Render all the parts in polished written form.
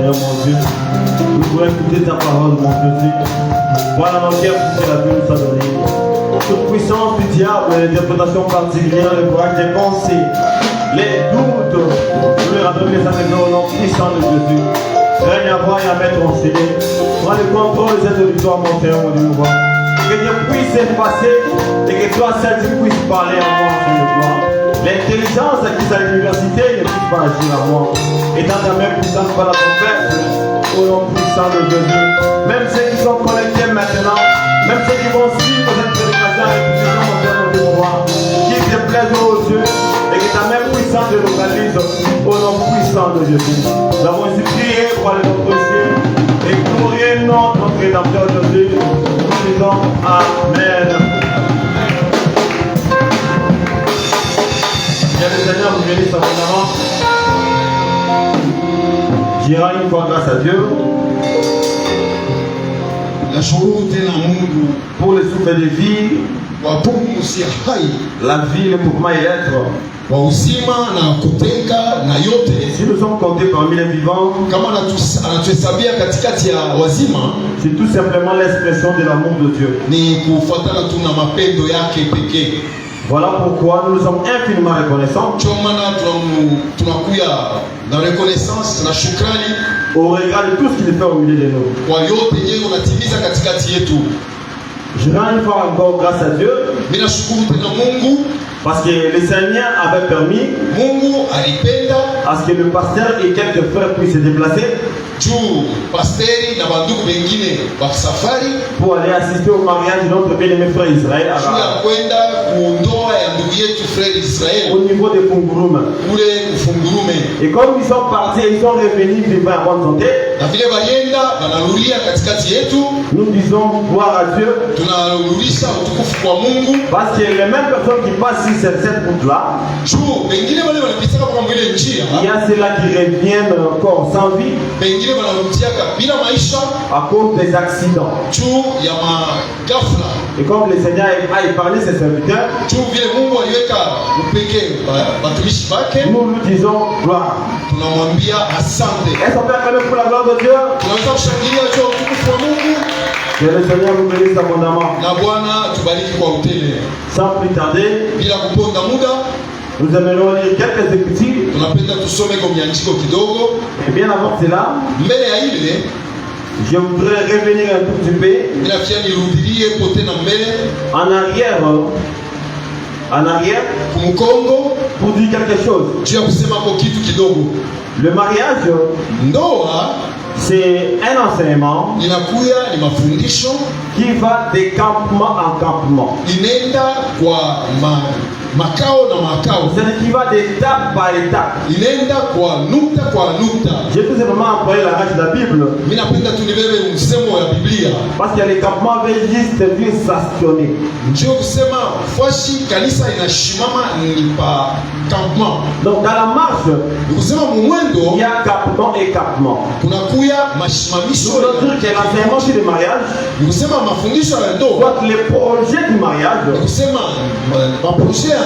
Seigneur mon Dieu. Nous voulons écouter ta parole, mon Dieu. Voilà nos cœurs pour que la vie nous soit donnée. Toute puissance du diable, l'interprétation particulière, le courage des pensées, les doutes, nous les rappelons les améliorons au nom puissant de Jésus. Règne à voir et à mettre en scellé. Prends le contrôle de cette victoire, mon Seigneur, mon Dieu. Que Dieu puisse s'effacer et que toi seul tu puisses parler à moi, Seigneur de gloire. L'intelligence acquise à l'université ne puisse pas agir à moi. Et dans ta main puissante par la trompette, au nom puissant de Jésus. Même ceux qui sont connectés maintenant, même ceux qui vont suivre cette prédication avec puissance, mon Dieu, mon Dieu, qui te plaise aux yeux et que ta main puissante te localise au nom puissant de Jésus. Nous avons ainsi prié pour aller notre ciel et glorifier notre Rédempteur Jésus. Nous disons Amen. Que le Seigneur vous bénisse abondamment. J'irai une fois grâce à Dieu pour le souffle de vie, la vie, le mouvement et l'être. Si nous sommes comptés parmi les vivants, c'est tout simplement l'expression de l'amour de Dieu. Voilà pourquoi nous sommes infiniment reconnaissants au regard de tout ce qu'il fait au milieu de nous. Je rends une fois encore grâce à Dieu parce que le Seigneur avait permis à ce que le pasteur et quelques frères puissent se déplacer pour aller assister au mariage de notre bien-aimé frère Israël au niveau de Fungurume. Et comme ils sont partis et ils sont revenus vivant en bonne santé, nous disons gloire à Dieu parce que les mêmes personnes qui passent sur cette route-là, il y a ceux-là qui reviennent encore sans vie à cause des accidents. Et comme le Seigneur a épargné ses serviteurs, nous lui disons gloire. Est-ce qu'on peut acclamer pour la gloire de Dieu? Que le Seigneur vous bénisse abondamment. Sans plus tarder, nous aimerions lire quelques écritures. Et bien avant cela, je voudrais revenir un tout petit peu en arrière pour dire quelque chose. Le mariage, c'est un enseignement qui va de campement en campement. C'est-à-dire qui va d'étape par étape. J'ai tout simplement employé la rage de la Bible parce qu'il y a les campements végistes Dieu stationné. Donc dans la marche, il y a campement et campement. Nous voulons dire que l'enseignement sur le mariage, soit le projet du mariage,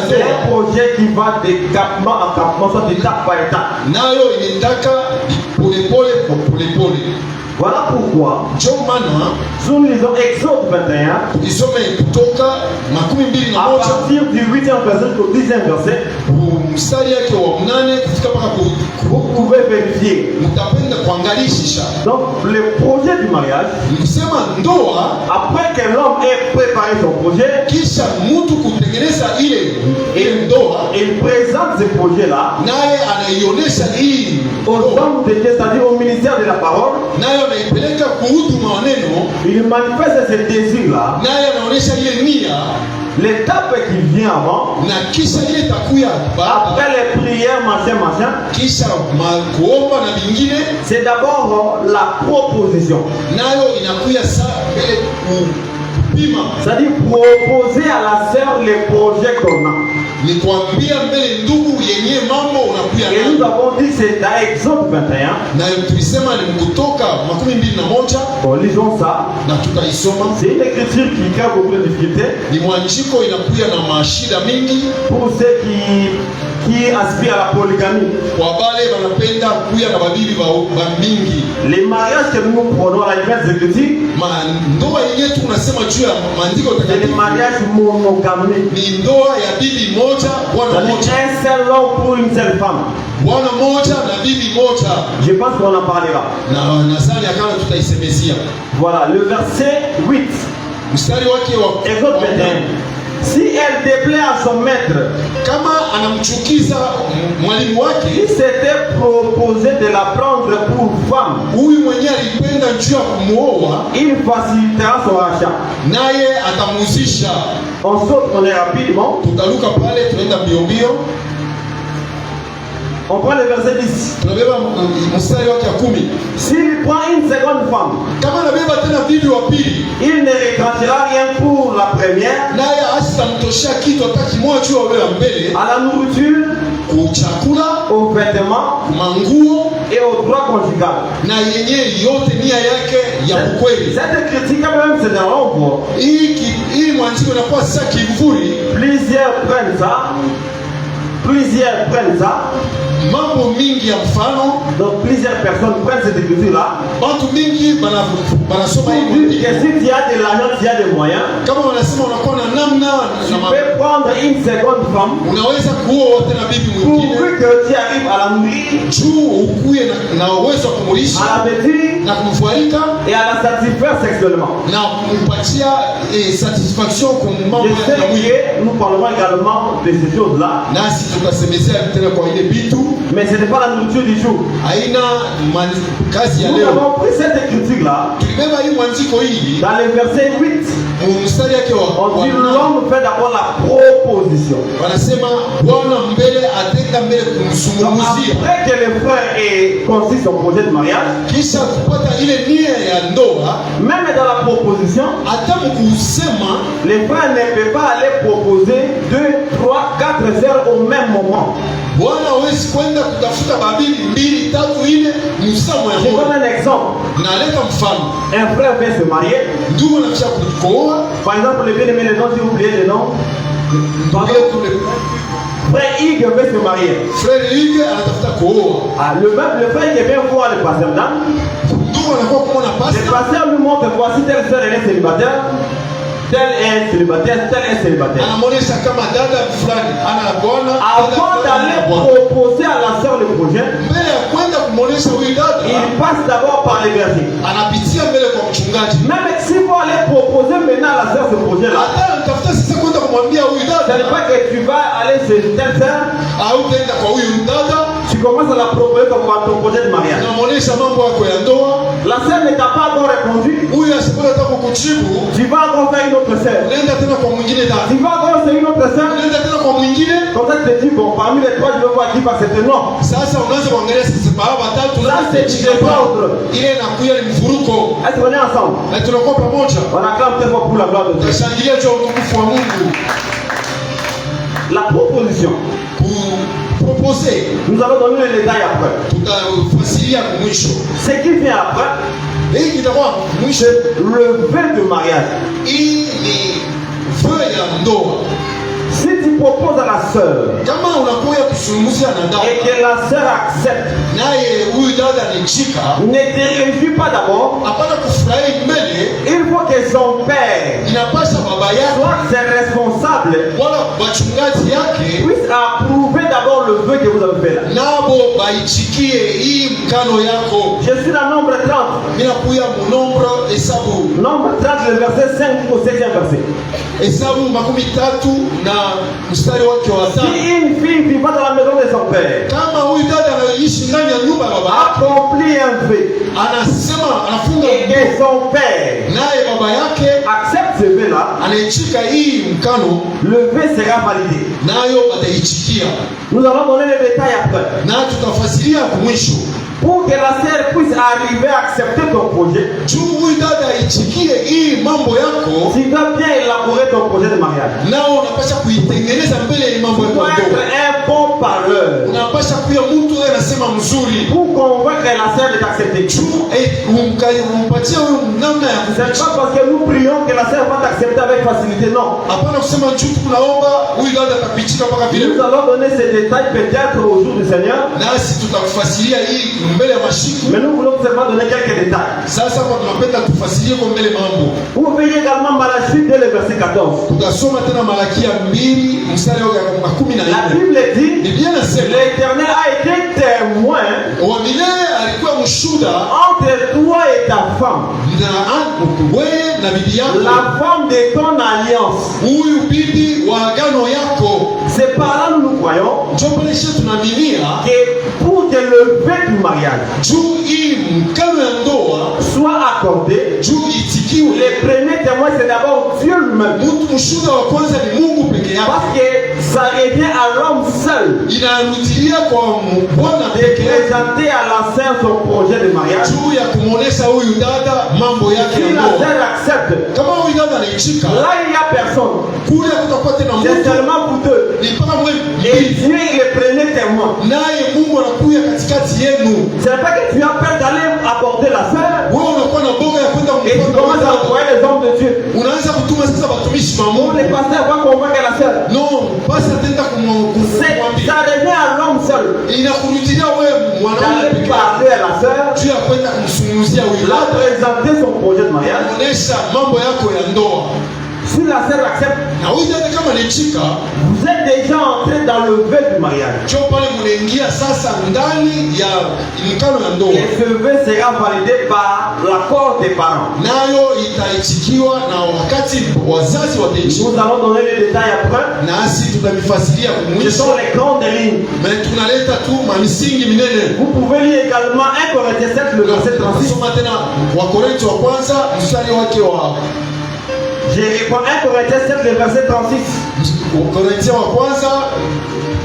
c'est un projet qui va de campement en campement, soit d'étape par étape. Voilà pourquoi, si nous lisons Exode 21, à partir du 8e verset au 10e verset, vous pouvez vérifier. Donc, le projet du mariage, après que l'homme ait préparé son projet, il présente ce projet-là aux hommes de Dieu, c'est-à-dire au ministère de la parole. Il manifeste ce désir-là. L'étape qui vient avant, après les prières, machin, c'est d'abord la proposition. C'est-à-dire proposer à la sœur les projets qu'on a. Et nous avons dit c'est dans Exode 21. Bon, lisons ça. C'est une écriture qui crée beaucoup de difficultés pour ceux qui aspirent à la polygamie. Les mariages que nous prenons à la Nouvelle Écriture, c'est des mariages monogamiques. C'est un seul homme pour une seule femme. Je pense qu'on en parlera. Voilà, le verset 8. Exode 21. Si elle déplaît à son maître, il s'était proposé de la prendre pour femme, il facilitera son rachat. On saute, on est rapidement. On prend le verset 10. S'il prend une seconde femme, il ne regrettera rien pour la première, à la nourriture, aux vêtements et au droit conjugal. Cette critique quand même c'est un l'ombre. Plusieurs prennent ça. Donc plusieurs personnes prennent cette écriture-là. Que si tu as de l'argent, tu as des moyens, tu peux prendre une seconde femme pourvu que tu arrives à la nourrir, à la vêtir et à la satisfaire sexuellement. Je sais que nous parlerons également de ces choses-là. Mais ce n'est pas la nourriture du jour. Nous avons pris cette écriture-là. Dans le verset 8, on dit l'homme fait d'abord la proposition. Après que le frère ait conçu son projet de mariage, même dans la proposition, les frères ne peuvent pas aller proposer 2, 3, 4 heures au même moment. Je donne un exemple. Un frère vient se marier. Par exemple, le bien-aimé, le nom, si vous oubliez le nom. Frère Hugues veut se marier. Le frère qui vient voir le pasteur d'âme. Le pasteur lui montre voici telle sœur elle est célibataire. Tel est célibataire, tel est célibataire. Avant d'aller proposer à la sœur le projet, il passe d'abord par les bergers. Même s'il faut aller proposer maintenant à la sœur ce projet-là, ce n'est pas que tu vas aller chez telle sœur, tu commences à la proposer comme ton projet de mariage. La sœur ne t'a pas encore répondu. Tu vas encore faire une autre sœur. Tu vas encore faire une autre sœur. Comme ça tu te dis, bon, parmi les trois, je vais voir qui va accepter. Non. Ça c'est du désordre. Est-ce qu'on est ensemble? On acclame très fort pour la gloire de Dieu. La proposition. Nous allons donner les détails après. Ce qui vient après, c'est le vœu de mariage. Si tu proposes à la sœur et que la sœur accepte, ne te réjouis pas d'abord. Il faut que son père soit ses responsables puisse approuver d'abord le vœu que vous avez fait là. Je suis dans nombre 30. Nombre 30, le verset 5 au 7e verset. Si une fille vivant dans la maison de son père accomplit un vœu et que son père accepte ce vœu là, le vœu sera validé. Nous allons donner les détails après. Pour que la sœur puisse arriver à accepter ton projet, tu dois bien élaborer ton projet de mariage. Tu dois être un bon parleur. unasema mzuri pour convaincre la sœur de t'accepter. tu umpatie namna ya C'est pas parce que nous prions que la sœur va t'accepter avec facilité, non. hapana kusema juu tunaomba huyu dada atapitika mpaka vile. Nous allons donner ces détails peut-être au jour du Seigneur. Nasi tutakufasiria hii mbele ya mashiku. Mais nous voulons seulement donner quelques détails. Sasa kwa tunapenda tufasirie kwa mbele mambo. Vous verrez également Malachie dès le verset 14. Tutasoma tena Malakia 2 mstari wa 14. La Bible dit, Biblia inasema l'Éternel a été témoin wa milele alikuwa mshuhuda entre toi et ta femme, na wewe na bibi yako, la femme de ton alliance. huyu bibi wa agano yako. C'est par là nous croyons Ndio pale sisi tunaaminia que pour que le vœu du mariage juu hii mkano ya ndoa soit accordé, juu itikiwe. les premiers témoins c'est d'abord Dieu lui-même. Mtu mshuhuda wa kwanza ni Mungu peke yake. Parce que ça revient à l'homme seul Inarudilia kwa Bwana de peke yake présenter à la sœur son projet de mariage. juu ya kumuonesha huyu dada mambo yake ya Si la ndoa. sœur accepte, Kama huyu dada anaichika, là il n'y a personne. kule kutakuwa tena C'est mtu seulement pour deux. ni mpaka mwe Et Dieu est le premier témoin. naye Mungu anakuja katikati yenu. C'est pas que tu as peur d'aller apporter la sœur Wewe unakuwa na boga ya kwenda et tu commences à envoyer les hommes de Dieu. unaanza kutuma sasa watumishi wa Pour Mungu. les pasteurs vont convaincre la sœur. No, basi atenda Ça kumwambia. revient à l'homme seul Inakurudilia wewe mwanaume d'aller peke yako parler à la sœur, juu ya kwenda kumsunguzia huyu la dada, présenter son projet de mariage. kuonesha mambo yako ya ndoa. Si la sœur accepte, Na huyu dada kama anaichika, vous êtes déjà entré dans le vœu du mariage. njoo pale mnaingia sasa ndani ya mkano ya ndoa, Et ce vœu sera validé par l'accord des parents. nayo itaichikiwa na wakati wazazi wataichika, Nous allons donner les détails après. nasi tutamifasiria Ce kumwisho. sont les grandes lignes. Mais tunaleta tu mamisingi minene. Vous pouvez lire également 1 Corinthiens 7, le verset 36. Soma tena Wakorintho wa kwanza mstari wake wa Je réponds 1 Corinthiens 7, le verset 36. Wakorintho wa kwanza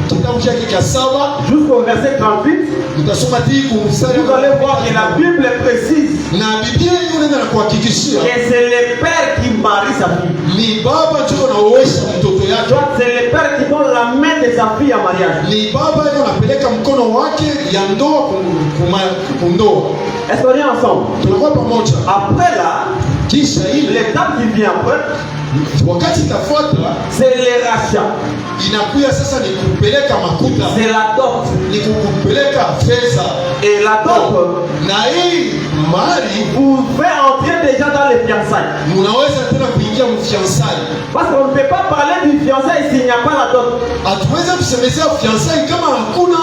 kitabu chake cha 7 Jusqu'au verset 38. utasoma tiku mstari Vous allez voir que la Bible précise na Biblia hiyo inaenda na kuhakikishia que c'est le père qui marie sa fille. ni baba ndio anaoesha mtoto yake, Donc c'est le père qui donne la main de sa fille en mariage. ni baba ndio anapeleka mkono wake ya ndoa kundoa. Est-ce qu'on est ensemble? Tunakuwa pamoja. Après là, Kisha ile l'étape qui vient après, wakati itafuata c'est le rachat, inakuya sasa ni kupeleka makuta, c'est la dot. ni kupeleka fedha. Et la dot Na hii mali vous fait entrer déjà dans les fiançailles. munaweza tena kuingia mfiansai. Parce qu'on ne peut pas parler du fiançailles s'il n'y a pas la dot. Hatuwezi kusemezea fiansai kama hakuna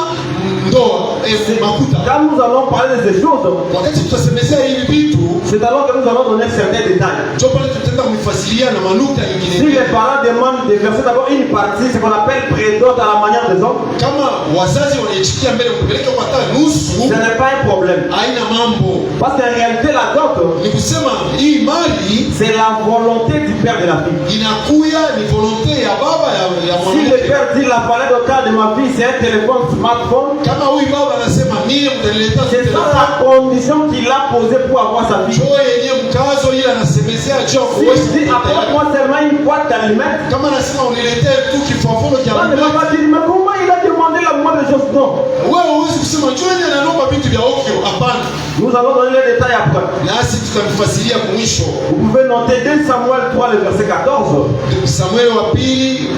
ndoa makuta. Quand nous allons parler de ces choses, Wakati tutasemezea hivi vitu, c'est alors que nous allons donner certains détails. ndio pale tutaenda kumfasilia na manuta Si nyingine. les parents demandent de verser d'abord une partie, ce qu'on appelle prédote à la manière des hommes, Kama wazazi wanaichikia mbele kupeleka kwa hata nusu, ce n'est pas un problème. haina mambo. Parce qu'en réalité, la dot, Ni kusema hii mali c'est la volonté du père de la fille. inakuya ni volonte ya baba ya Si le mwanamke. père dit la valeur totale de ma fille, c'est un téléphone smartphone, Kama huyu baba anasema mie mtanileta c'est ça la condition qu'il a posée pour avoir sa fille. njoo yenye mkazo ile anasemezea juu ya Si kuweza je dis apporte-moi seulement une boîte d'allumettes, kama anasema uniletee tu kifuafulo cha on ne va pas dire, mais comment il a demandé la moindre chose? Non. wewe huwezi kusema njoo yenye anaomba vitu vya ovyo. Hapana, Nous allons donner les détails après. nasi tutamfasiria kumwisho. Vous pouvez noter 2 Samuel 3, le verset 14, Samueli wa pili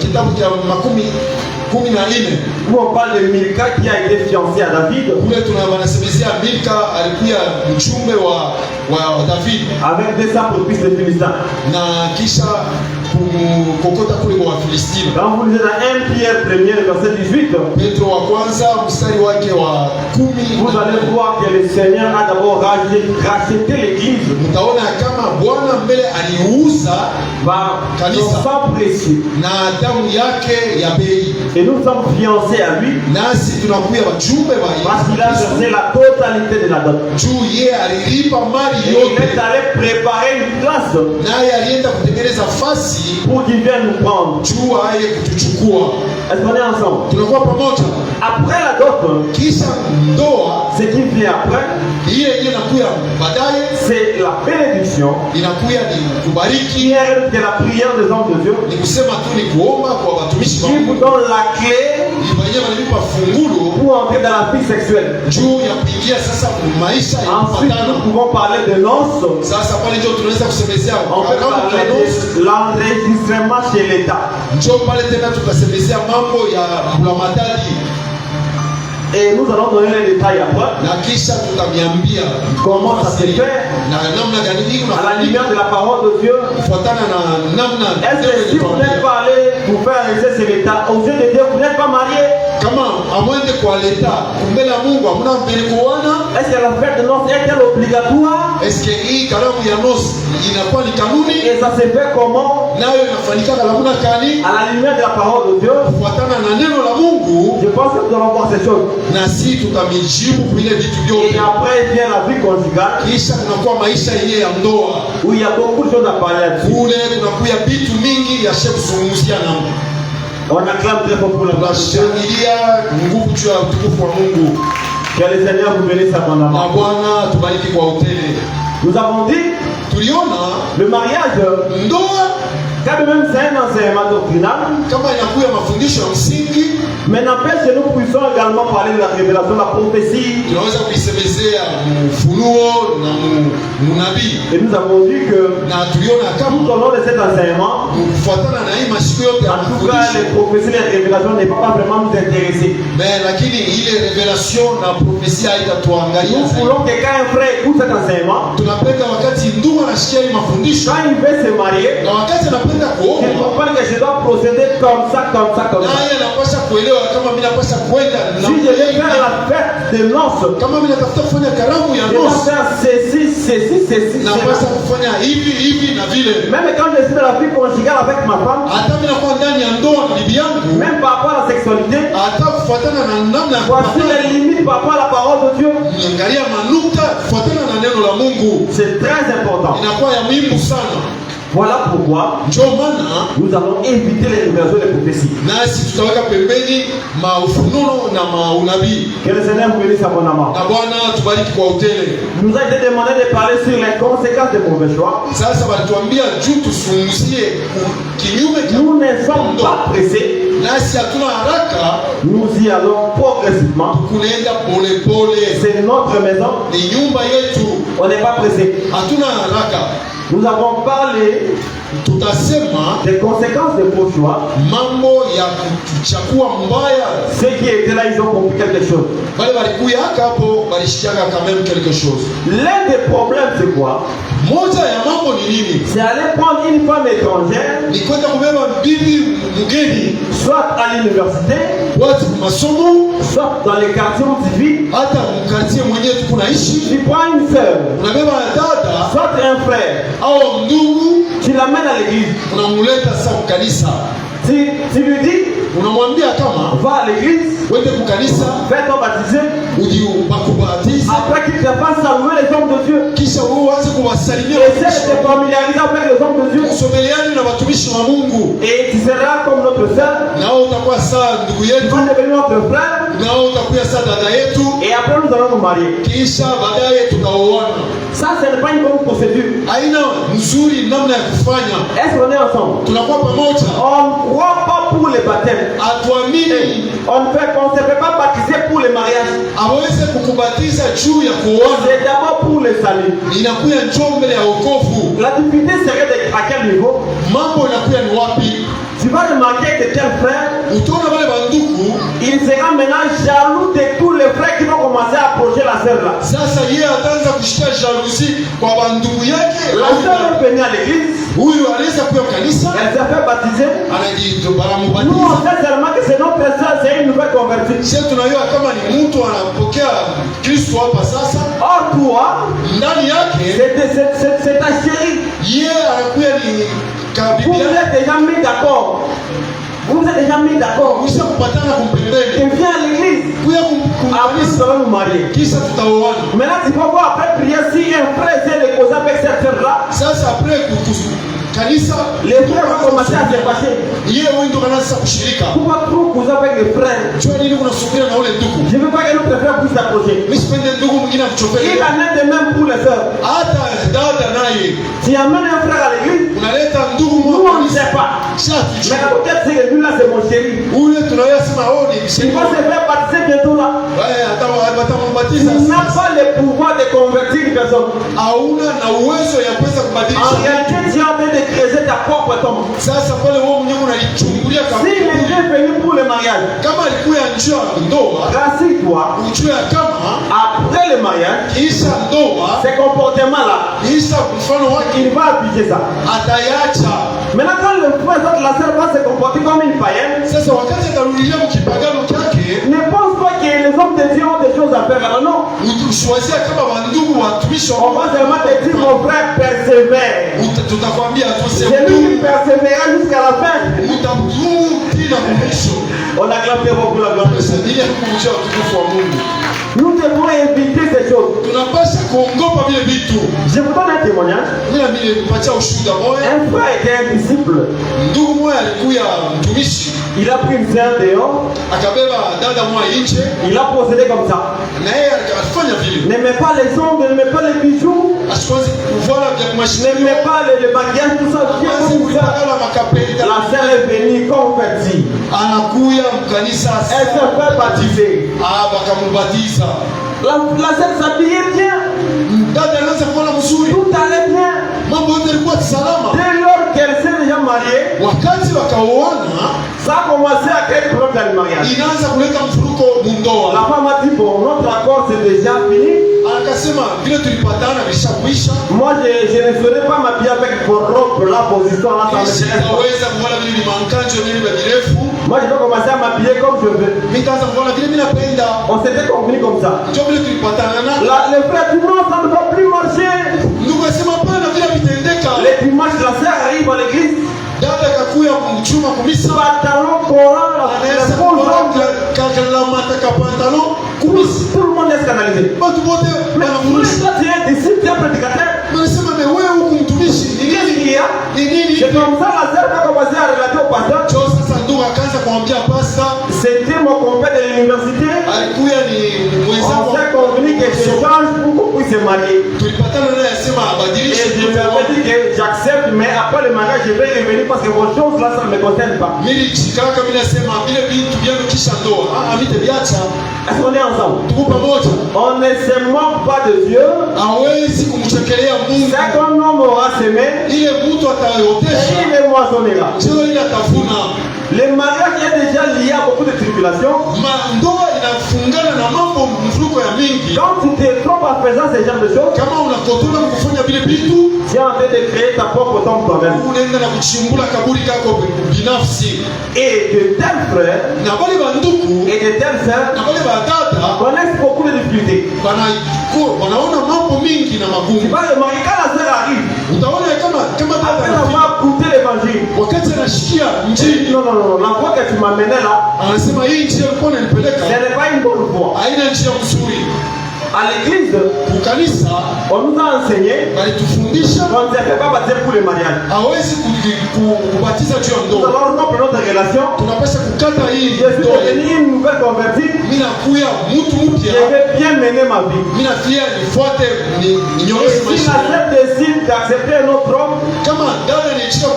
kitabu cha 14 où on parle de Milka qui a été fiancée à David kule tunawanasemezea Milka alikuwa mchumbe wa David avec 200 propices de Philistins. na kisha kumkokota kule kwa Wafilistini. Quand vous lisez dans 1 Pierre 1er, le verset 18, Petro wa kwanza mstari wake wa 10, vous allez voir que le Seigneur a d'abord racheté l'église mtaona kama Bwana mbele aliuza par son sang précieux. na damu yake ya bei, Et nous sommes fiancés à lui nasi tunakuya wajumbe wa parce qu'il a versé la totalité de la dot. juu yeye alilipa mali Et il yote, est allé préparer une place naye alienda kutengeneza fasi nafasi pour qu'il vienne nous prendre. juu aye kutuchukua. Est-ce qu'on est ensemble? Tunakuwa pamoja. Après la dot, Kisha ndoa, ce qui vient après, ile inakuya baadaye, c'est la bénédiction inakuya ni kubariki, qui est la prière des hommes de Dieu, ni kusema tu ni kuomba kwa watumishi wa qui vous Mungu. donne la clé Ifanyia wanalipa fungulo pour entrer dans la vie sexuelle. juu ya kuingia sasa maisha ya Ensuite, nous kupatana. pouvons parler de noces. Sasa pale ndio tunaweza kusemezea On peut parler de l'enregistrement chez l'État. njoo pale tena tukasemezea mambo ya mlamadadi, Et nous allons donner les détails après. na kisha tutamiambia Comment ça se fait na namna gani hii à la lumière de la parole de Dieu. kufuatana na namna Est-ce que si vous n'êtes pas allé pour faire réaliser cet état, aux yeux de Dieu, vous n'êtes pas marié? kama amwende kwa leta mbele ya Mungu hamna mbele kuona. Est-ce que la fête de noces est-elle obligatoire? Est-ce que hii karamu ya nosi inakuwa ni kanuni? Et ça se fait comment? Nayo inafanyika namna gani? À la lumière de la parole de Dieu. Kufuatana na neno la Mungu, Je pense que nous allons voir ces choses. na si tutamijibu vile vitu Et vyote. après vient la vie conjugale, Kisha kunakuwa maisha yenyewe ya ndoa, où il y a beaucoup de choses à parler là-dessus. kule kunakuya vitu mingi ya kuzungumzia na On acclame très fort pour la gloire de Dieu. tunashangilia nguvu juu ya utukufu wa Mungu. Que le Seigneur vous bénisse Na abondamment. Bwana tubariki kwa utele. Nous avons dit, Tuliona le mariage, ndoa quand même c'est un enseignement doctrinal, kama inakuya mafundisho ya msingi, mais n'empêche que nous puissions également parler de la révélation, de la prophétie. tunaweza kuisemezea mfunuo na munabii. Et nous avons dit que Na tuliona tout kama au long de cet enseignement, kufuatana na hii mashiko yote ya en tout cas, mafundisho, les prophéties, les révélations ne vont pas vraiment nous intéresser. mais lakini ile revelation na profesia haitatuangalia Nous zaidi. voulons que quand un frère écoute cet enseignement, Tunapenda wakati ndugu anasikia hii mafundisho quand il veut se marier, na wakati anapenda qu'il kuoa, comprenne que je dois procéder comme ça, comme ça, comme ça. naye anapasha kuelewa kama mimi napasha kwenda na Si je vais faire la fête de noces, kama mimi natafuta kufanya karamu ya je dois nosi, faire ceci, ceci, ceci, napasha cela. kufanya hivi hivi na vile. Même quand je suis dans la vie conjugale avec ma femme, Hata mimi nakuwa ndani ya ndoa na bibi yangu, même par rapport à la sexualité, hata kufuatana na namna ya voici kupatana, les limites par rapport à la parole de Dieu. niangalia manukta kufuatana na neno la Mungu, C'est très important. inakuwa ya muhimu sana. Voilà pourquoi Ndio maana nous allons éviter les révélations et les prophéties. nasi tutaweka pembeni maufununo na maunabii. Que le Seigneur vous bénisse abondamment. Na Bwana tubariki kwa utele. Il nous a été demandé de parler sur les conséquences des mauvais choix. Sasa walituambia juu tusungumzie kinyume cha Nous ne sommes pas pressés. nasi hatuna haraka, Nous y allons progressivement. kunaenda polepole. C'est notre maison. Ni nyumba yetu, On n'est pas pressé. hatuna haraka. Nous avons parlé Tutasema des conséquences des faux choix. mambo ya kuchagua mbaya. Ceux qui étaient là, ils ont compris quelque chose. Wale walikuya hapo walishikiaga quand même quelque chose. L'un des problèmes, c'est quoi? Moja ya mambo ni nini? C'est aller prendre une femme étrangère, Ni kwenda kubeba bibi mgeni, soit à l'université, watu masomo, soit dans les quartiers où tu vis. hata mkartie mwenyewe tukunaishi, Tu prends une sœur, unabeba dada soit un frère, au ndugu, tu l'amènes à l'église. unamuleta sasa mkanisa, Tu lui dis, unamwambia kama va à l'église, wende kukanisa fais-toi baptiser. bakubatize, Après qu'il te fasse saluer les hommes de Dieu. kisha wewe uanze kuwasalimia Essaie de te familiariser avec les hommes de Dieu. usomeleani na watumishi wa Mungu, Et tu seras comme notre sœur. nao utakuwa saa ndugu Tu yetu, vas devenir notre frère. nao utakuwa saa dada yetu, Et après nous allons nous marier. kisha baadaye tutaoana. Ça, ce n'est pas une bonne procédure. Haina mzuri namna ya kufanya. Est-ce qu'on est ensemble? Tunakuwa pamoja, On ne croit pas pour les baptêmes. atuamini On ne peut pas baptiser pour les mariages. aweze kukubatiza juu ya kuoana, C'est d'abord pour le salut. inakuya njoo mbele ya wokovu. La difficulté serait à quel niveau? Mambo inakuya ni wapi? Tu vas remarquer que tel frère, Utaona wale bandugu il sera maintenant jaloux de tous les frères qui vont commencer à approcher la sœur là. sasa, yeye ataanza kushika jalousie kwa bandugu yake. La sœur est venue à l'église, Huyu anaweza kuya kanisa, elle s'est fait baptiser. Nous, on anajibarambatiza. sait seulement que c'est notre sœur, c'est une nouvelle convertie. Sisi tunajua kama ni mtu anapokea Kristo hapa sasa, Or, toi, ndani yake c'est ta chérie. yeye anakuya ni Vous kabibi vous yake. êtes déjà mis d'accord. Vous vous êtes déjà mis d'accord. Kisha kupatana kumpembeni, Tu viens à l'église. kuya Après, nous allons nous marier. kisha tutaoana. Maintenant, il faut voir après prier si un frère essaie de causer avec cette sœur-là. Sasa après kanisa kabisa. Les frères vont commencer à se fâcher. Yeye wewe ndio kanaanza kushirika. Pourquoi trop causer avec les frères? Jua nini unasubiri na ule ndugu? Je ne veux pas que notre frère puisse s'approcher. Mimi sipende ndugu mwingine akuchofele. Il en est de même pour les sœurs. Hata dada naye. Tu amènes un frère à l'église, Unaleta ndugu nous mmoja. on ne sait pas. Shati. Mais quand peut-être c'est que lui là c'est mon chéri. Ule tunayosema ni Il msema. va se faire baptiser bientôt là. Hata Tu mbatiza. n'as pas le pouvoir de convertir une personne. Hauna na uwezo ya kuweza En kubadilisha. réalité, Dieu a envie de creuser ta propre tombe. Sasa pale wewe mwenyewe unaichungulia Si kabisa. il est venu pour le mariage, Kama alikuwa njia ndoa, rassure-toi. ujue kama Après le mariage, kisha ndoa, ces comportements-là, kisha mfano wake il va appliquer ça. atayacha. Maintenant, quand le frère de la sœur va se comporter comme une païenne, Sasa wakati atarudia mkipagano chake, ne pense pas que les hommes de Dieu ont des choses à faire. Alors non, utushwazia kama wandugu watumishi on va seulement te dire, mon frère, persévère. tutakwambia tu C'est lui qui persévérera jusqu'à la fin. utamdhuru kila mwisho. On acclame beaucoup la gloire de Dieu. Ili kumjia utukufu wa Mungu. Nous devons éviter ces choses. Tunapaswa kuogopa vile vitu. Je vous donne un témoignage. Mimi nilipatia ushuhuda moja. Un frère était un disciple. Ndugu mmoja alikuwa mtumishi, Il a pris une sœur dehors. akabeba dada mmoja nje, Il a procédé comme ça. na yeye alifanya vile. N'aimez pas les ongles, n'aimez pas les bijoux, Asiwezi kuvala vya kumashini. n'aimez pas le maquillage, tout ça. Viens Asiwezi comme ça. kupakala makapenda. La sœur est venue convertie. Anakuya mkanisa Elle se fait baptiser. bakamubatiza. La sœur s'habillait bien. Dada anaanza kuona mzuri, Tout allait bien. mambo yote yalikuwa salama. Dès lors qu'elle s'est déjà mariée, Wakati wakaoana, ça a commencé à créer des problèmes dans le mariage. inaanza kuleta mfuruko mundoa. La femme a dit, bon, notre accord c'est déjà fini. Akasema vile tulipatana vishakuisha, Moi, je ne saurais pas m'habiller avec pour rompre la position là, ça me intéresse pas. sitaweza kuvala vile limankanjo vile vya virefu. Moi, je vais commencer à m'habiller comme je veux. Nikaanza kuvala vile mimi napenda. On s'était convenu comme ça. Ndio vile tulipatana na Les frères du monde, ça ne va plus marcher. ndugu asema pana vile vitendeka. Les dimanches, la sœur arrive à l'église, Dada kakuya kumchuma kumisa. pantalon, collant, Anaweza les faux kuvala ongles. kalamata kapantalo kumisa. Tout le monde est scandalisé. Watu wote Mais wanafurusha. toi, tu es disciple, tu es prédicateur. Wanasema me wewe huku mtumishi ni Qu'est-ce nini? qu'il y a? Ni nini? C'est comme ça la sœur a commencé à relater au pasteur. Cho sasa ndugu akaanza kumwambia pasta, C'était mon compère de l'université. alikuwa ni On mwenzangu. s'est convenu que je change pour qu'on puisse se marier. Tulipatana naye asema Et abadilishe. je lui avais dit que j'accepte, mais après le mariage, je vais revenir parce que vos choses là, ça ne me concerne pas. Mimi chikaka mimi nasema vile vitu vyenu kisha ndoa. Amite viacha. Est-ce qu'on est ensemble? Tuko pamoja. On ne se moque pas de Dieu. Hawezi kumchekelea Mungu. C'est qu'un homme aura semé Ile mtu et ataotesha. il est moissonnera. Sio ile atavuna. Le mariage est déjà lié à beaucoup de tribulations. Ndoa inafungana na mambo mvuruko ya mingi. Quand tu te trompes en faisant ce genre de choses, Kama unakotola kufanya vile vitu, tu es en train de créer ta propre tombe toi-même. unaenda na kuchimbula kaburi kako binafsi. Et de tels frères Na wale banduku et de telles sœurs na wale badada connaissent beaucoup de difficultés. wanaona mambo mingi na Tu magumu. vas remarquer quand la sœur arrive, Utaona kama après dada avoir goûté l'évangile, wakati anashikia il dit njini non, non, non, la voie que tu m'amenais là, anasema hii njia ilikuwa ce inanipeleka n'est pas une bonne voie. haina njia mzuri. À l'église, Kukanisa on nous a enseigné walitufundisha qu'on ne se fait pas baptiser pour le mariage. hawezi kubatiza juu ya Nous ndoa. allons rompre notre relation. Tunapaswa kukata hii Je suis ndoa. devenu une nouvelle convertie. Mimi nakuya mtu Je mpya, vais bien mener ma vie. mimi nakia nifuate Et ninyoroshe si maisha. la sœur décide d'accepter un autre homme, Kama dada nichia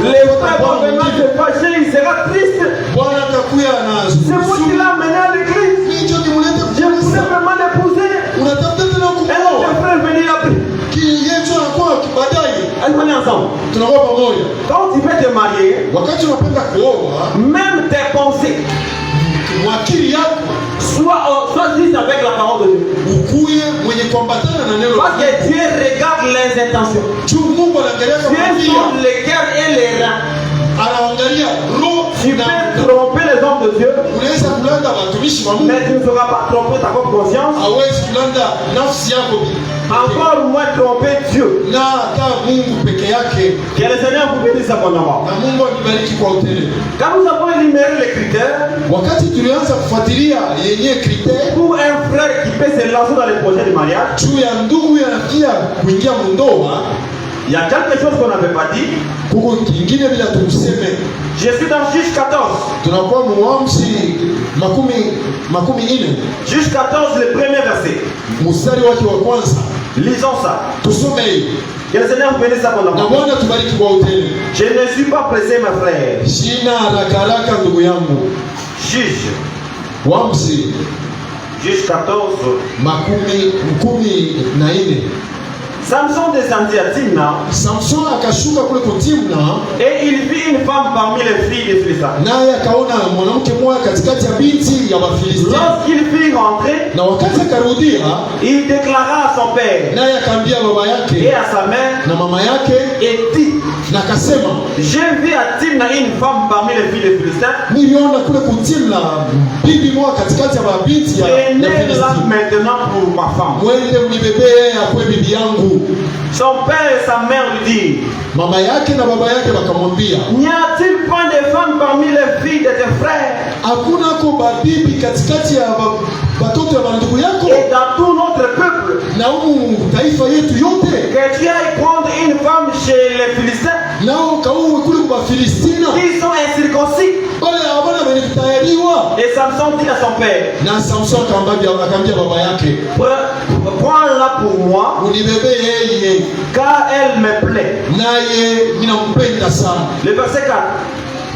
les frères vont vraiment se fâcher, il sera triste. Bwana atakuya na C'est moi qui l'ai amené à l'église. Nicho kimulete Je voulais vraiment l'épouser. unatafuta tena Et kumwoa. notre frère venir après. Kiyecho anakuwa baadaye. Est-ce qu'on est ensemble? Tunakuwa pamoja. Quand tu veux te marier, Wakati unapenda kuoa, même tes pensées, mwakili yako sois juste avec la parole de Dieu. ukuye mwenye kuambatana na neno la Parce que Dieu regarde les intentions. juu. Mungu anaangalia Dieu kama sonde les cœurs et les reins. anaangalia roho Tu na peux tromper les hommes de Dieu, unaweza kulanda watumishi wa Mungu, mais tu ne sauras pas tromper ta propre conscience. hawezi kulanda nafsi yako Encore moins tromper Dieu. na hata Mungu peke yake. Que le Seigneur vous bénisse abondamment. Na Mungu anibariki kwa utele. Quand nous avons énuméré les critères Wakati tulianza kufuatilia yenye kriteria pour un frère qui peut se lancer dans les projets de mariage, juu ya ndugu yanakia kuingia mundoa, Il y a quelque chose qu'on n'avait pas dit. Kuko kingine bila tuseme. Je suis dans Juge 14. Tunakuwa Muamzi makumi ine. Juge 14, le premier verset. Mstari wake wa kwanza. Lisons ça. Tusome hii. Que le Seigneur bénisse sa bonne Na Bwana tubariki kwa utele. Je ne suis pas pressé, mes frères. Sina haraka ndugu yangu. Juge. Muamzi Juge 14. makumi na ine. Samson descendit à Timna. Samson akashuka kule kwa Timna. Et il vit une femme parmi les filles des Philistins. Naye akaona mwanamke mmoja katikati ya binti ya Wafilisti. Lorsqu'il fit rentrer, Na wakati akarudia, il déclara à son père naye akaambia baba et yake à sa mère na mama yake, et dit, na akasema, j'ai vu à Timna une femme parmi les filles des Philistins. niliona kule kutimla bibi moja katikati ya mabinti ya Prenez-la Wafilisti. maintenant pour ma femme. Mwende mnibebee akwe bibi yangu. Son père et sa mère lui disent, Mama yake na baba yake wakamwambia, n'y a-t-il point de femmes parmi les filles de tes frères hakuna ko babibi katikati ya watoto ya bandugu yako et dans tout notre peuple na humu taifa yetu yote, que tu ailles prendre une femme chez les Philistins nao kauwe kule kwa Filistina qui sont incirconcis? wale hawana wenye kutayariwa. Et Samson dit à son père, Na Samson akaambia baba yake, prends-la pour moi, unibebe yeye, car elle me plaît. naye ninampenda sana. Le verset 4.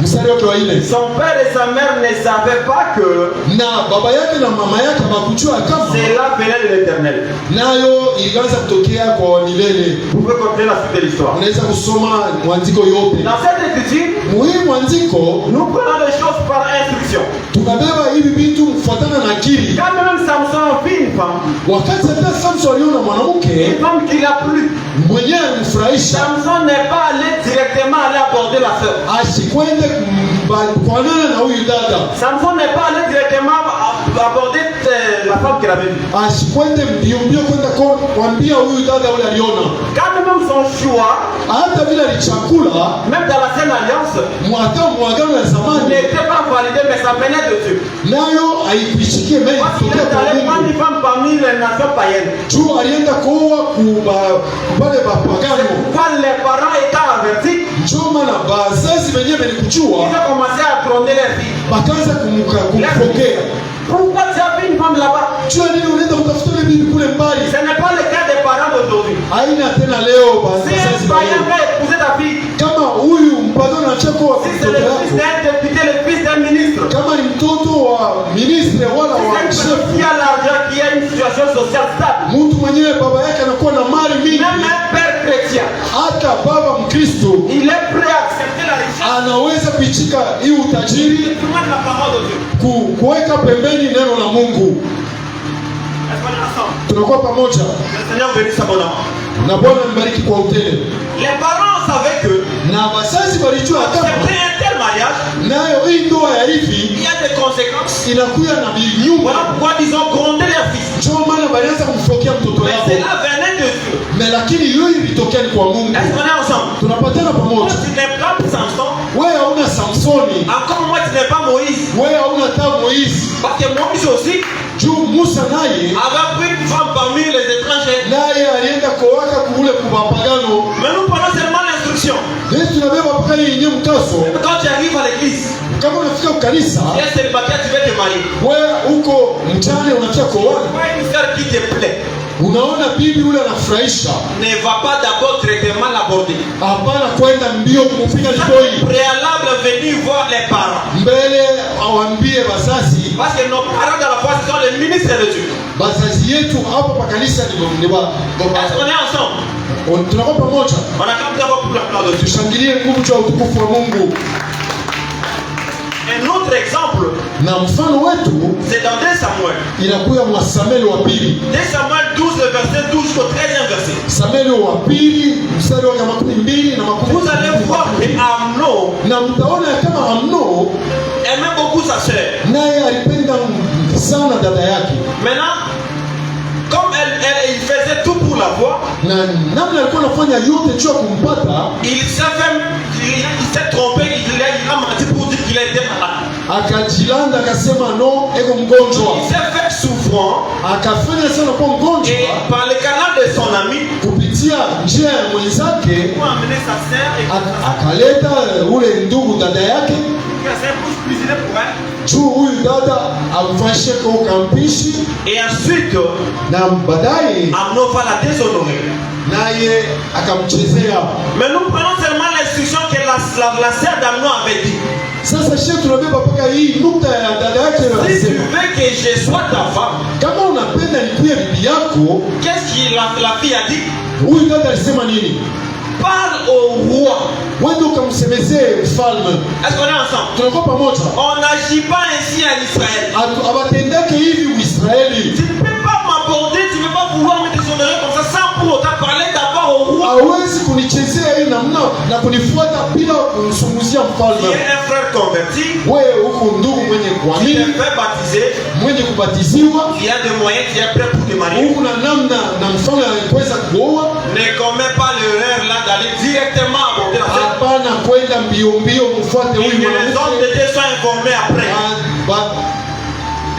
Mstari wake wa 4. Son père et sa mère ne savaient pas que Na baba yake na mama yake hawakujua kama cela venait de l'Éternel. nayo ilianza kutokea kwa milele. Vous pouvez continuer la suite de l'histoire. Unaweza kusoma mwandiko yote. Dans cette écriture, Muhimu mwandiko, nous prenons les choses par instruction. tunabeba hivi vitu kufuatana na akili. Quand même Samson vit une femme, Wakati hata Samson aliona mwanamke une femme qui l'a plu, mwenyewe alimfurahisha, Samson n'est pas allé directement aller aborder la sœur. asikwende kufanana na huyu dada, Samson n'est pas allé directement aborder la femme qu'il avait vue. asikwende mbio kwenda kuambia huyu dada ule aliona. Quand même son choix, Hata vile alichakula même dans l'ancienne alliance, mwagano ya zamani n'était pas validé, mais ça venait de Dieu. nayo haikuishikie mei Parce qu'il kutokea est kwa allé prendre Mungu. une femme parmi les nations païennes. Juu alienda kuoa kupale bapagano. Quand les parents étaient avertis, Njoo maana bazazi wenyewe ils nilikujua ont commencé à trôner les filles. bakaanza kumpokea. Pourquoi tu as vu une femme là-bas? Jua nini unaenda kutafuta ile bibi kule mbali? Ce n'est pas le cas des parents d'aujourd'hui. Haina tena leo Si bazazi un païen wenyewe. veut épouser ta fille, Kama huyu mpagano anachako si c'est mtoto le fils yako, d'un député, le fils d'un ministre, kama ni mtoto wa ministre wala si wa c'est une chef, personne qui a l'argent, qui a une situation sociale stable, mtu mwenyewe baba yake anakuwa na mali mingi, même un père chrétien, hata baba Mkristo il est prêt à accepter la richesse anaweza kuichika hii utajiri, et soumettre la parole de Dieu. kuweka pembeni neno la Mungu. Est-ce qu'on est ensemble? Tunakuwa pamoja Le Seigneur bénisse abondamment. na Bwana mbariki kwa utele. Les parents savaient que Na wazazi walijua kama accepter un tel mariage, nayo hii ndoa ya il hivi y a des conséquences. inakuya na vinyume. Voilà pourquoi ils ont grondé leur fils. Ndio maana walianza kumfokea mtoto Mais wao, cela venait de Dieu. na lakini hiyo ilitokea ni kwa Mungu. Est-ce qu'on est ensemble? Tunapatana Toi, pamoja. tu n'es pas Samson. Wewe hauna Samsoni, Encore moi, tu n'es pas Moïse. wewe hauna hata Moizi. Parce que Moïse aussi Juu Musa naye avait pris une femme parmi les étrangers. naye alienda kuwaka kule kubapagano. Mais nous prenons seulement l'instruction. Yesu tunabeba mpaka hii yenyewe mkaso. Quand tu arrives à l'église, Kama unafika kukanisa, si un célibataire, tu veux te marier. wewe uko mchane unafika kuoana, Vois une sœur qui te plaît. unaona bibi ule anafurahisha, Ne va pas d'abord directement l'aborder. hapana kwenda mbio kumpiga liboi Préalable, venir voir les parents. mbele, awambie wazazi. Parce que nos parents de la foi, ce sont les ministres de Dieu. Wazazi yetu hapo pa kanisa ni Est-ce qu'on est ensemble? tunakuwa pamoja. On a quand même d'abord pour la gloire de Dieu. Tushangilie nguvu cha utukufu wa Mungu. Un autre exemple, Na mfano wetu c'est dans 2 Samuel. inakuya mwa Samueli wa pili. 2 Samuel 12, le verset 12 jusqu'au 13e verset. Samueli wa pili mstari wa 22 na Vous allez voir que Amnon na mtaona ya kama Amno aimait beaucoup sa sœur. naye alipenda sana dada yake, Maintenant, comme il faisait tout pour la voir, na namna alikuwa anafanya yote juu ya kumpata, il s'est trompé, il a menti pour dire qu'il était malade. akajilanda akasema no, eko mgonjwa, Il s'est fait souffrir souffrant, akafanya sana kwa et mgonjwa par le canal de son ami, kupitia njia ya mwenzake pour amener sa sœur et akaleta ule ndugu dada yake sa sœur pour se cuisiner pour elle. juu huyu dada amfanyishe kwa ukampishi, Et ensuite, na baadaye Amnon va la déshonorer. naye akamchezea. Mais nous prenons seulement l'instruction que la sœur d'Amnon avait dit. Sasa shehe, tunabeba mpaka hii nukta ya dada yake Si tu anasema, veux que je sois ta femme, kama unapenda nikuye bibi yako. qu'est-ce que la fille a dit? Huyu dada alisema nini? Parle au roi. Wende ukamsemezee mfalme. Est-ce qu'on est ensemble? Tunakuwa pamoja. On n'agit pas ainsi en Israël. Abatendeke hivi Uisraeli. Tu ne peux pas m'aborder, tu ne peux pas vouloir me déshonorer comme ça sans pour autant parler d'abord au roi. Hawezi kunichezea hii namna na kunifuata bila kumsunguzia Qui mfalme. est un frère converti, Wewe huko ndugu mwenye qui kuamini, est fait baptiser, mwenye kubatiziwa, qui a des moyens, qui est prêt pour te marier, huko na namna na mfalme anaweza kuoa. ne commets pas l'erreur là d'aller directement aborder la fête. Hapana kwenda mbio mbio mfuate Et huyu que les hommes mwanamke. de Dieu soient informés après.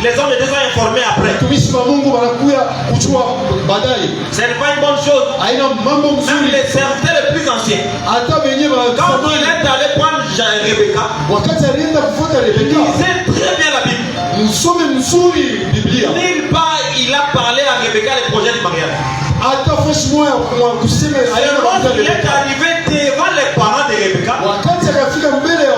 Les hommes de Dieu soient informés après. Watumishi wa Mungu wanakuya kujua baadaye. Ce n'est pas une bonne chose. Haina mambo Même mzuri. les serviteurs les plus anciens, Hata wenyewe wa quand il zamani est allé prendre Rebecca, wakati alienda kufuata Rebeka, lisez très bien la Bible. msome mzuri Biblia. Nulle part il a parlé à Rebecca le projet du mariage. Hata fashi moja kwa kusema alienda Seulement kufuata il est Rebeka. arrivé devant les parents de Rebecca. Wakati akafika mbele ya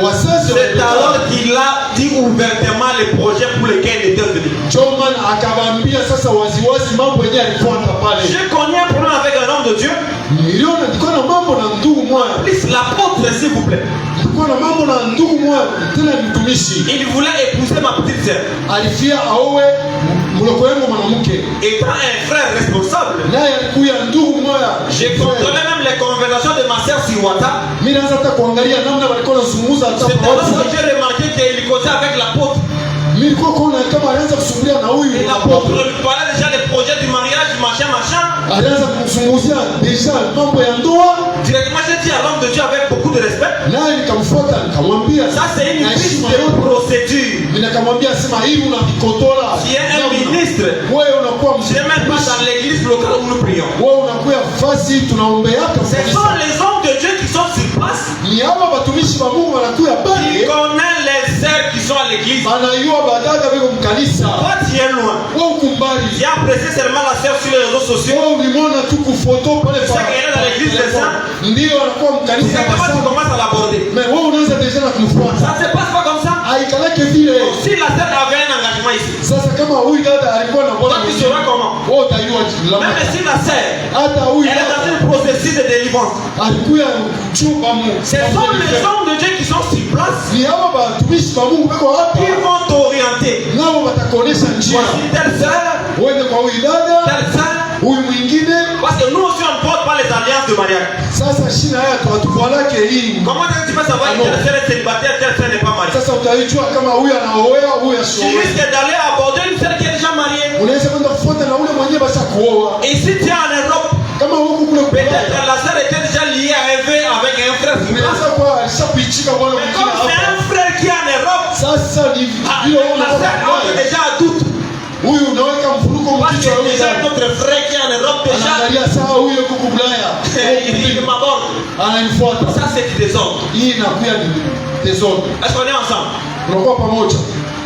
wazazi wa C'est alors Rebeka, qu'il a dit ouvertement les projets pour lesquels il était venu. Joman akawaambia sasa waziwazi mambo yenyewe alifuata pale. J'ai connu un problème avec un homme de Dieu. Niliona nilikuwa na mambo na ndugu moja. Please, l'apôtre, s'il vous plaît. Nilikuwa na mambo na ndugu moja tena ni mtumishi. Il voulait épouser ma petite sœur. Alifia aowe mloko wangu mwanamke. Étant un frère responsable, Naye alikuya ndugu moja. j'ai contrôlé même les conversations de ma sœur sur WhatsApp. Mimi naanza hata kuangalia namna walikuwa wanazungumza hata C'est kwa alors que WhatsApp. j'ai remarqué qu'il causait avec l'apôtre. Mimi nilikuwa kuona kama alianza kusumbulia na huyu Et l'apôtre lui parlait déjà des projets du mariage, machin, machin. alianza kumzungumzia deja mambo ya ndoa. Directement, j'ai dit à l'homme de Dieu avec beaucoup de respect. Naye nikamfuata nikamwambia Ça, c'est une na piste heshima de yote. procédure. Mimi nikamwambia sema hivi unavikotola. Tu es un ministre. Wewe unakuwa Tu n'es même pas dans l'église locale où nous prions. wewe unakuwa fasi tunaombeaka. Ce sont les hommes de Dieu qui sont sur place. Ni hapa watumishi wa Mungu wanakuya Qui pale. connaissent les sœurs qui sont à l'église. Anayua badada weko mkanisa. Toi, tu es loin. Wewe ukumbali. J'ai apprécié seulement la sœur sur les réseaux sociaux. Wewe ulimwona tu kufoto pale C'est qu'elle est dans l'église des saints. ndio anakuwa mkanisa C'est comment tu sana. commences à l'aborder. Mais wewe unaanza deja na kumfuata. Ça ne se passe pas comme ça. Haikalake vile. Si la sœur avait un engagement ici, Sasa kama huyu dada alikuwa na bwana toi tu sauras comment. wewe utajua lama. Même si la sœur, Hata huyu elle est dans dada un processus de délivrance. alikuya kuchumba Mungu. Ce sont les hommes de Dieu qui sont sur place. Ni hao watumishi wa Mungu wako hapa. Ils vont t'orienter. Nao watakuonesha njia. Voici telle sœur, Uende kwa huyu dada, telle sœur. huyu mwingine. Parce que nous aussi on ne porte pas les alliances de mariage. Sasa shina haya tuwatuvalake hii. Comment est-ce que tu peux savoir que telle sœur est célibataire, telle sœur n'est pas mariée? Sasa utaijua kama huyu anaoea, huyu Tu asioe. risques d'aller aborder une sœur qui est déjà mariée. Unaweza kwenda kufuata na ule mwenyewe basi kuoa. Et si tu es en Europe, Kama huku kule peut-être kubaya. la sœur était déjà liée à un vœu avec un frère. Unaweza kuwa alishakuichika bwana Mais mwingine comme c'est hapa. un frère qui est en Europe, Sasa ni ah, vile la sœur entre déjà à doute. huyu unaweka mfuruko Parce mkichwa que huyu déjà dada. notre frère qui est en Europe, déjà, Anaangalia saa huyu yuko Bulaya. il m'aborde. Ananifuata. Ça, c'est du désordre. Hii inakuya ni désordre. Est-ce qu'on est ensemble? Tunakuwa pamoja.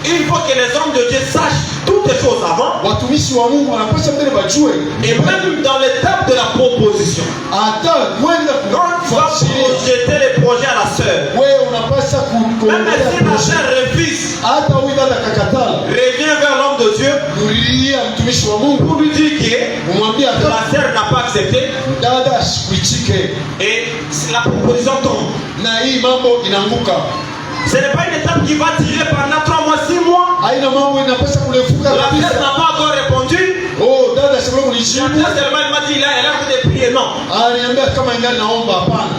Il faut que les hommes de Dieu sachent toutes les choses avant. Watumishi wa Mungu wanapaswa mbele bajue. Et même dans l'étape de la proposition. Hata kwenda Quand tu vas projeter les projets à la sœur, wewe unapaswa même si la kuongelea. sœur refuse, Hata huyu dada kakatala. reviens vers l'homme de Dieu Mulilia mtumishi wa Mungu. pour lui dire que Umwambie hata la sœur n'a pas accepté dada asikuichike et la proposition tombe. na hii mambo inaanguka. Ce n'est pas une étape qui va tirer pendant 3 mois, 6 mois. Haina mambo inapaswa kulefuka La sœur kabisa. n'a pas encore répondu. Oh, dada sema La kulijibu. sœur seulement elle m'a dit là, elle a fait des prières. Non. Aliniambia kama ingali naomba hapana.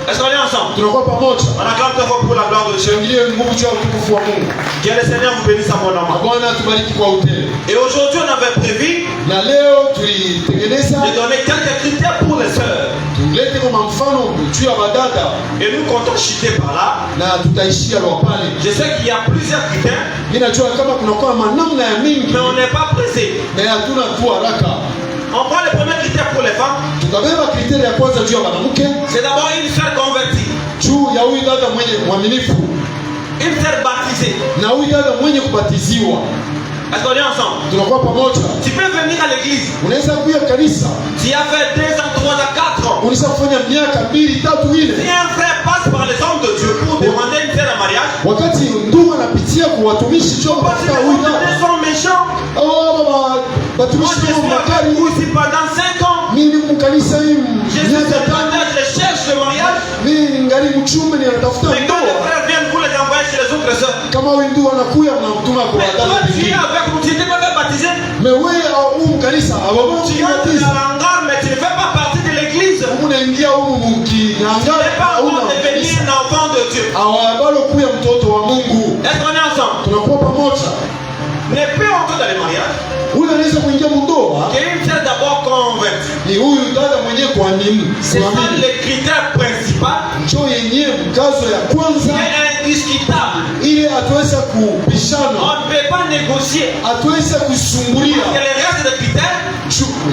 Est-ce qu'on est ensemble? Tunakuwa pamoja. On acclame très fort pour la gloire de Dieu. Shangilie nguvu juu ya utukufu wa Mungu. Que le Seigneur vous bénisse Na abondamment. Bwana tubariki kwa utele. Et aujourd'hui, on avait prévu Na leo tulitengeneza de donner quelques critères pour les sœurs. tulete kama mfano juu ya badada, et nous comptons chuter par là. na tutaishia lwa pale. Je sais qu'il y a plusieurs critères, Mimi najua kama kuna kwa manamna ya mingi, mais on n'est pas pressé. na hatuna tu haraka. On prend le premier critère pour les femmes, Tutabeba kriteri ya kwanza juu ya mwanamke, c'est d'abord une sœur convertie, juu ya huyu dada mwenye mwaminifu, une sœur baptisée. na huyu dada mwenye kubatiziwa. Est-ce qu'on est ensemble? Tunakuwa pamoja. Tu peux venir à l'église, Unaweza kuja kanisa, tu as fait 2 ans, 3 ans, 4 ans. unaweza kufanya miaka 2, 3, 4. Si un frère passe par les hommes de Dieu pour demander une sœur en mariage, Wakati ndugu anapitia kwa watumishi juu parce que kwa les huyu hommes de dada, Dieu sont méchants. baba Moi, batumishi je wa suis makari, avec vous ici pendant 5 ans. mimi mkanisa hii Je suis miaka 5, célibataire, je cherche le mariage. mimi ngali mchume ni anatafuta Mais quand les ndoa. frères viennent, vous les envoyez chez les autres sœurs. Kama huyu ndugu anakuya mnamtuma kwa Mais toi, wadada tu es wengine. avec vous, tu n'es pas fait baptiser. Mais wewe huyu mkanisa ababa Tu entres dans mkibatiza, l'hangar, mais tu ne fais pas partie de l'église. unaingia huko Tu mkinanga n'es pas hauna encore devenu un enfant de Dieu. awabalo kuya mtoto wa Mungu. Est-ce qu'on est ensemble? Tunakuwa pamoja. Ne peut entrer dans les mariages Huyu anaweza kuingia mundoa qu'une sœur d'abord convertie. ni huyu dada mwenyewe kuamini. C'est ça le critère principal Njoo yenyewe mkazo ya qui kwanza, est indiscutable. ili atuweza kubishana, On ne peut pas négocier. atuweza kusumbulia. Parce que les restes des critères,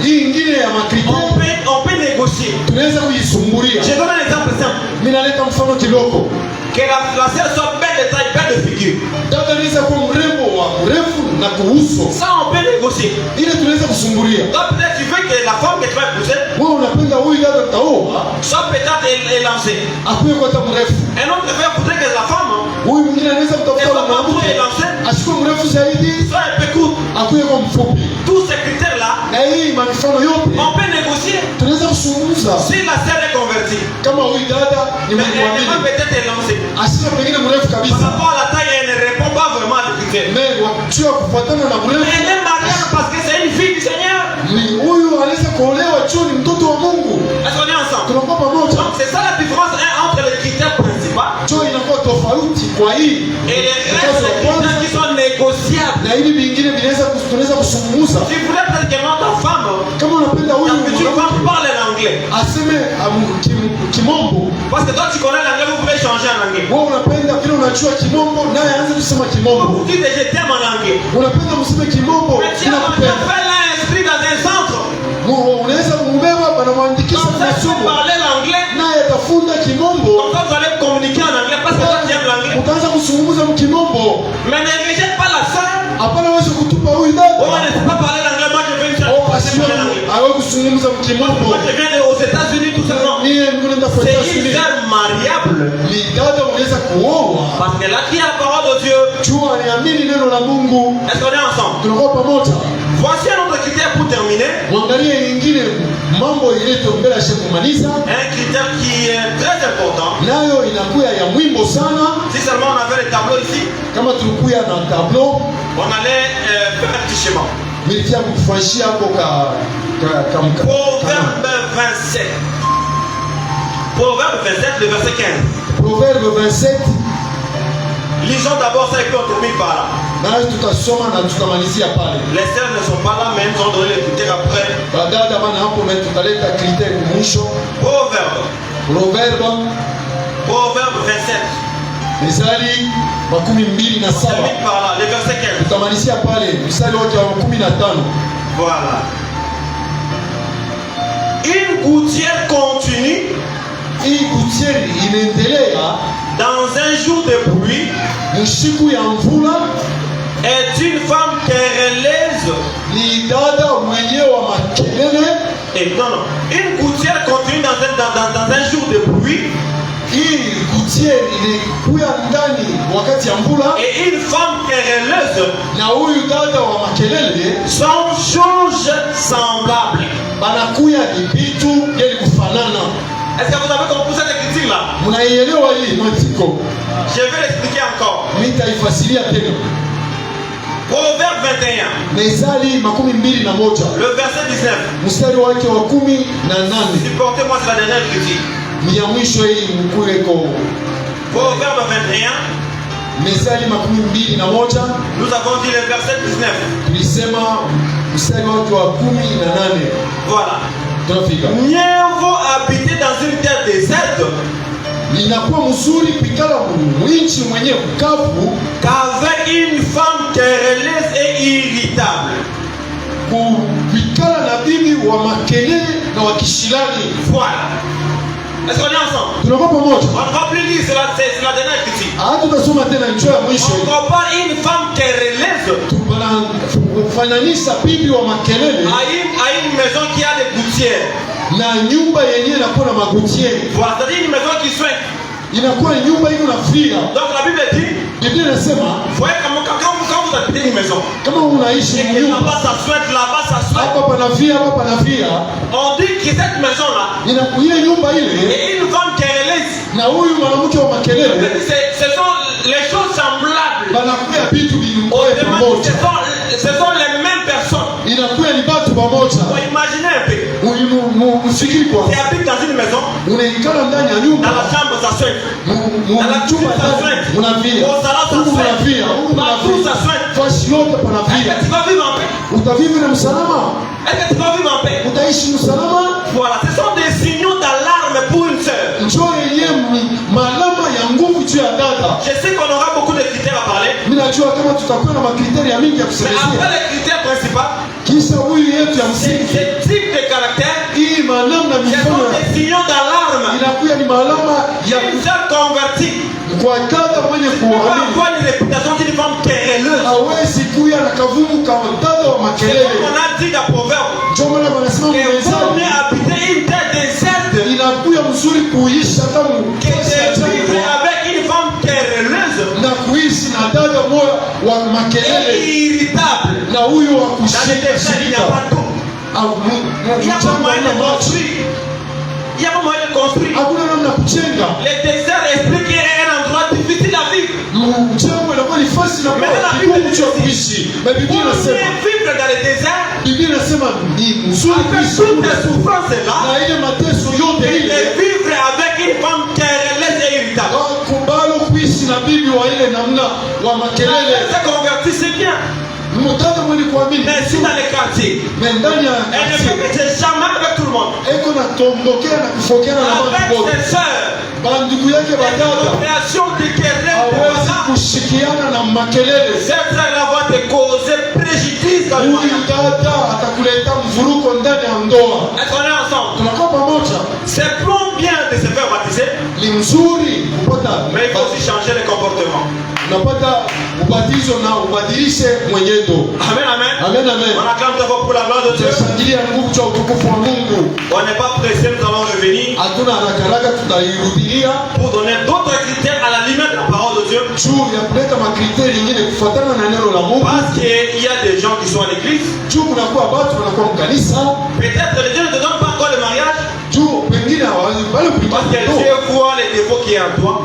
Hii ingine ya makriteri on peut négocier. tunaweza kuisumbulia. Je donne un exemple simple. Mimi naleta mfano kidogo. Que la sœur soit belle de taille, belle de figure. Dada anaweza kuwa mrembo wa mrefu na kuuso, Ça, on peut négocier. ile tunaweza kusumbulia. Donc peut-être tu veux que la femme que tu vas épouser Wewe unapenda huyu dada utaoa soit peut-être élancée. akuwe kwa hata mrefu, Un autre veut voudrait que la femme huyu mwingine anaweza ne kutafuta soit pas trop mwanamke élancée, asikuwe mrefu zaidi, soit un peu courte. akuwe kwa mfupi. Tous ces critères-là, Na hii mifano yote on peut négocier tunaweza kusungumza. si la sœur est convertie. Kama huyu dada ni Mais elle n'est pas mwamini, peut-être élancée. asiwe pengine mrefu Par kabisa, rapport à la taille, elle ne répond pas vraiment à des critères. mais wakijua kufuatana na Mais mrefu, elle est mariée parce que c'est une fille du Seigneur. ni huyu anaweza kuolewa juu ni mtoto wa Mungu. Est-ce qu'on est ensemble? Tunakuwa pamoja. Donc c'est ça la différence entre les critères principaux Njoo inakuwa tofauti kwa hii et les mkazo restes wa des kwanza, critères qui sont négociables. na hivi vingine tunaweza kusungumuza. Si vous voulez précisément ta femme, Kama unapenda huyu ta future femme mwanamke parle l'anglais. aseme kimombo, Parce que toi tu connais l'anglais, vous pouvez changer en anglais. wewe unapenda vile unajua kimombo, naye aanze kusema Vous kimombo. dites je t'aime en anglais. Unapenda mseme kimombo, Mais tu as nakupenda. fait l'inscrit dans un centre. Unaweza kumbeba banamwandikisha Comme ça tu masomo, parler l'anglais. naye atafunda kimombo, Comme ça vous allez communiquer en anglais parce que toi tu aimes l'anglais. utaanza kuzungumza mkimombo. Mais ne rejette pas la sœur. Hapana wewe kutupa huyu Oh, dada. elle ne sait pas parler l'anglais, moi je veux une sœur Oh, qui sait asiwe parler l'anglais. awe kuzungumza mkimombo. Moi je viens aux États-Unis tout simplement. Niye mnaenda kwa C'est une Yesu. sœur mariable. Ni dada unaweza kuoa. Parce qu'elle a crié la parole de Dieu. Jua niamini neno la Mungu. Est-ce qu'on est ensemble? Tunakuwa pamoja. Voici un autre critère pour terminer. Mwangalie nyingine mambo iliyoto mbele ya kumaliza, Un critère qui est très important. nayo inakuwa ya mwimbo sana. Si seulement on avait le tableau ici, Kama tulikuya na tableau on allait faire un petit schéma. militia kufanyia hapo Proverbe 27. Proverbe 27, le verset 15. Proverbe 27, Lisons d'abord ça et puis on termine par là. nayo tutasoma na tutamalizia pale. Les sœurs ne sont pas là, mais elles ont donné les critères après. Badada bana hapo na tutaleta kriteri kumwisho. Proverbe. Proverbe 27. Mithali 27. On termine par là, le verset 15. Tutamalizia pale mstari wake wa 15. Voilà. Une gouttière continue Hii kutieri inaendelea dans un jour de pluie mshiku ya mvula, est une femme querelleuse. ni dada mwenyewe wa makelele. Et non, non. Une gouttière continue dans un jour de pluie. Hii kutieri ilikuya ndani wakati ya mvula, Et une femme querelleuse na huyu dada wa makelele sont choses semblables. banakuya ni vitu yenye kufanana. Est-ce que vous avez compris cette écriture-là? Mnaielewa hii matiko? Je vais l'expliquer encore. Nitaifasiria tena. Proverbe 21, Mithali 21 le verset 19. mstari wake wa 18. Supportez-moi, c'est la dernière écriture. Ni ya mwisho hii mkuweko. Proverbe 21, Mithali 21 nous avons dit le verset 19. tulisema mstari wake wa 18. Voilà. Tunafika. Mieux vaut habiter dans inakuwa mzuri kuikala mwinchi mwenye mkavu qu'avec une femme querelleuse et irritable. Kuikala na bibi wa makelele na wa kishilani. Voilà. Est-ce qu'on est ensemble? Tunakuwa pamoja. On ne va plus lire, c'est la dernière critique. Tutasoma tena njoo ya mwisho. On compare une femme querelleuse Fananisha bibi wa makelele à une maison qui a des gouttières. Na nyumba yenyewe inakuwa na magoutier. Voilà, c'est-à-dire une maison qui soigne. Inakuwa nyumba iko na fia. Donc la Bible dit, Biblia inasema, voyez quand vous habitez une maison, kama unaishi nyumba, là-bas ça souhaite, là-bas ça souhaite. Hapa pana fia, hapa pana fia. On dit que cette maison-là, inakuwa nyumba ile, et une femme querelleuse. Na huyu mwanamke wa makelele, ce sont les choses semblables. Banakuwa vitu vimoja pamoja. Ce sont les mêmes personnes. Inakuwa ni watu pamoja. Vous imaginez un peu. Usikiri kwa. Tu habites dans une maison. Unaikala ndani ya nyumba. Dans la chambre ça souhaite. Dans la cuisine ça souhaite. Unavia. Au salon ça souhaite. Partout ça souhaite. Fashi yote panavia. Est-ce que tu vas vivre en paix? Utavivi na msalama. Est-ce que tu vas vivre en paix? Utaishi msalama. Voilà, ce sont des signaux d'alarme pour une sœur. Njoo yenyewe malama ya nguvu juu ya dada. Je sais qu'on aura beaucoup de critères à parler. Mimi najua kama tutakuwa na makriteri ya mingi ya kusemezea. Mais après les critères principaux, kisha huyu yetu ya msingi, ce type de caractère, hii manamna ce sont mifano des signaux d'alarme. inakuwa ni malama ya Une sœur convertie kwa dada mwenye peut kuamini. avoir une réputation d'une femme querelleuse. Hawezi kuya na kavumu kama dada wa C'est makelele. comme on a dit dans Proverbe, Ndio maana wanasema que vaut mieux mwenza habiter une terre déserte inakuwa mzuri kuishi hata que de vivre avec une femme querelleuse na kuishi na dada moja wa et makelele irritable. na huyo wa Dans les déserts, il n'y a pas d'eau. Il n'y a pas moyen de construire. Il n'y a pas moyen de construire. hakuna namna kujenga. Les déserts expliquent un endroit difficile à vivre. Mjengo inakuwa ni fasi na kigumu cha kuishi. Na Pour Biblia mieux inasema, vivre dans les déserts, Biblia inasema ni mzuri avec kuishi toutes les souffrances-là, na ile mateso yote et ile, de vivre avec une femme querelleuse et irritable. kubalo kuishi na bibi wa ile namna wa makelele. Elle s'est convertie, c'est bien. Mtaka mwenye kuamini. Mais si dans les quartiers, Mais ndani ya elle ne fait jamais avec tout le monde. eko na tombokea na kufokea na Avec watu wote. ses sœurs, Bandugu yake badada création de querelle, hawezi kushikiana na makelele. cette sœur-là va te causer préjudice dans le Huyu mariage. dada atakuleta mvuruko ndani ya ndoa. Est-ce qu'on est ensemble? Tunakuwa pamoja. C'est bon bien de se faire baptiser, Ni mzuri kupata, mais il faut aussi changer les comportements. unapata ubatizo na ubadilishe mwenyedo. Amen, amen. Amen, amen. On acclame d'abord pour la gloire de Dieu. Tunashangilia nguvu cha utukufu wa Mungu. On n'est pas pressé, nous allons revenir Hatuna haraka tutairudilia pour donner d'autres critères à la limite de la parole de Dieu. juu ya kuleta makriteri nyingine kufuatana na neno la Mungu. Parce qu'il y a des gens qui sont à l'église. Juu kunakuwa watu wanakuwa mkanisa. Peut-être que Dieu ne te donne pas encore le mariage. Juu pengine wale Parce que Dieu voit les défauts qui est en toi.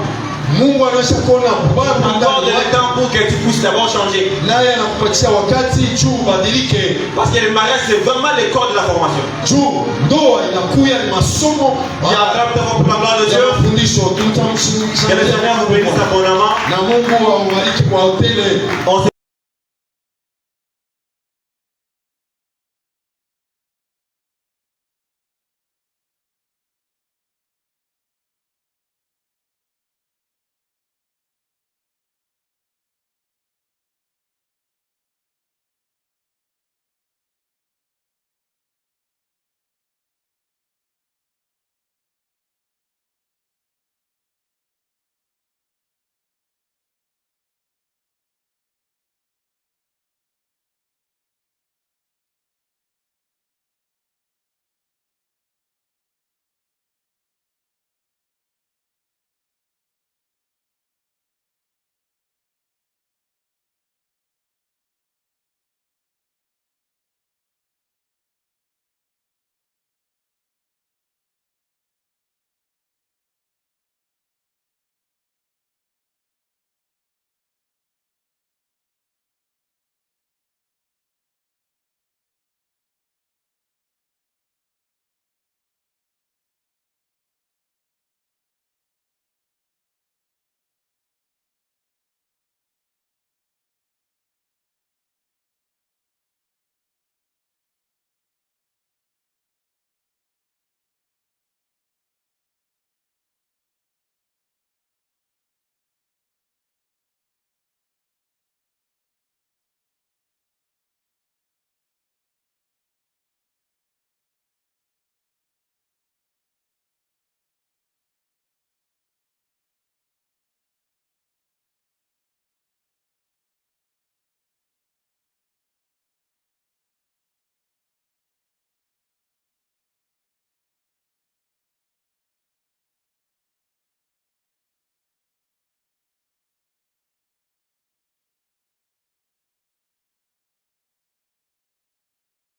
Mungu anaweza kuona baba Encore de ndani le temps pour que tu puisses d'abord changer. naye anakupatia wakati juu ubadilike. Parce que le mariage c'est vraiment le corps de la formation. Juu ndoa inakuya ni masomo On acclame d'abord pour la gloire de ya Dieu. mafundisho. Que le Seigneur vous bénisse abondamment. Na Mungu awabariki kwa hoteli. On